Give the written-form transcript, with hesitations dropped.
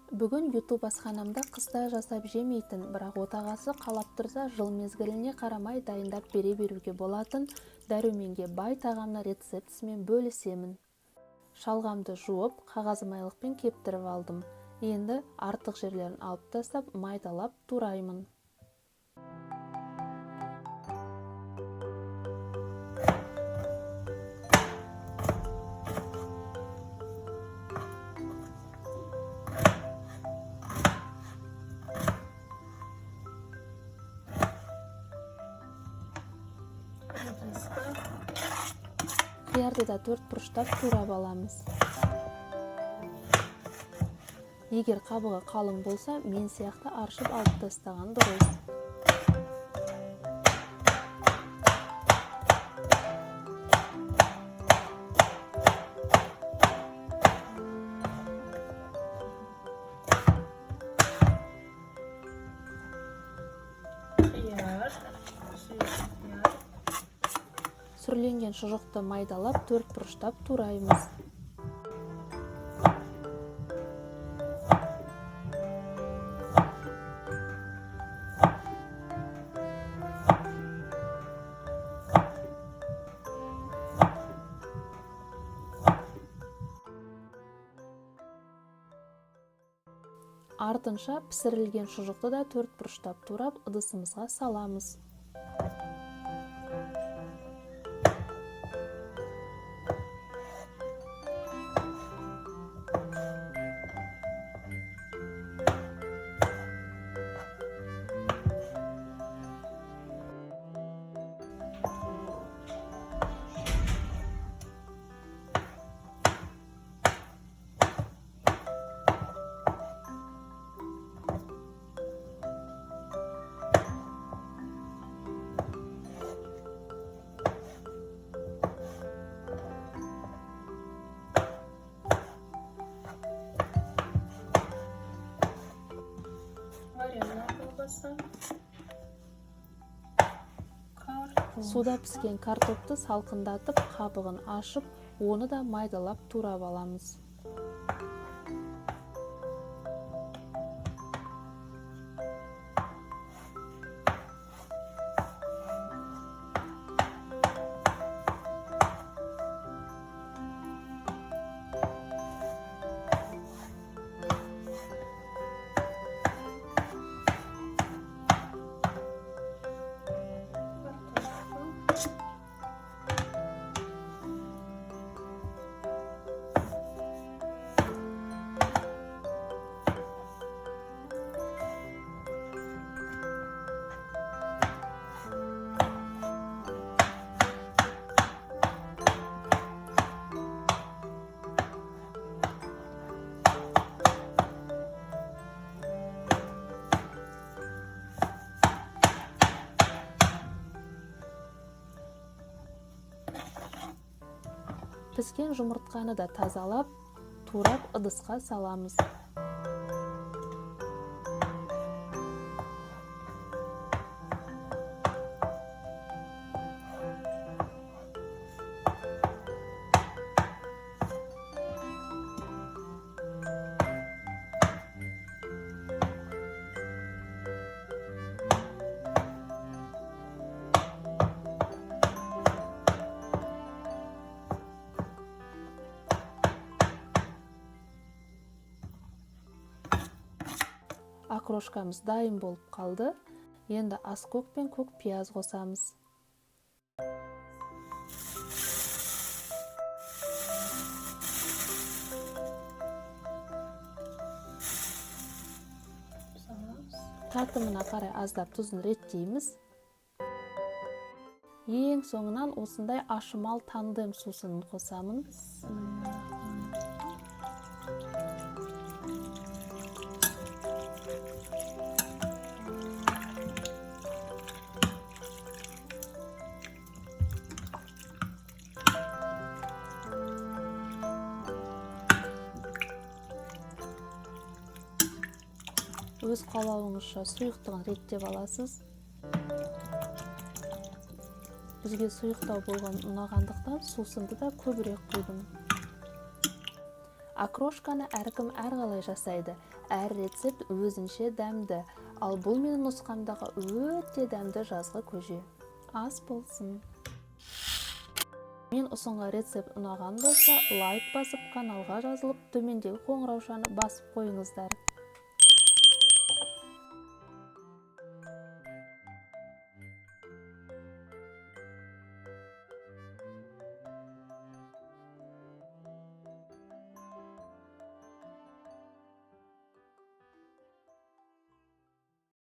Бүгін YouTube асханамда қыста жасап жемейтін, бірақ отағасы қалап тұрса жыл мезгіліне қарамай дайындап бере беруге болатын дәруменге бай тағамны рецептісімен бөлісемін. Шалғамды жуып, қағаз майлықпен кептіріп алдым. Енді артық жерлерін алып тастап, майдалап тураймын. Қиярды да 4 бұрыштап турап аламыз. Егер қабығы қалың болса, мен сияқты аршып алып тастаған дұрыс. Сүрленген шұжықты майдалап 4 бұрыштап тураймыз. Артынша пісірілген шұжықты да 4 бұрыштап турап ыдысымызға саламыз. Суда піскен картопты салқындатып, қабығын ашып, оны да майдалап турап аламыз. Піскен жұмыртқаны да тазалап, турап ыдысқа саламыз. Акрошкамыз дайын болып қалды. Енді аскөк пен көк пияз қосамыз. Татымына қарай аздап тұзын реттейміз. Ең соңынан осындай ашымал тандем сусынын қосамын. Өз қалауыңызша сұйықтығын реттеп аласыз. Бізге сұйықтау болған ұнағандықтан сусынды да көбірек құйдым. Окрошканы әркім әрқалай жасайды. Әр рецепт өзінше дәмді, ал бұл менің нұсқамдағы өте дәмді жазғы көже. Ас болсын. Мен ұсынған рецепт ұнаған болса, лайк басып, каналға жазылып, төмендегі қоңыраушаны басып қойыңыздар.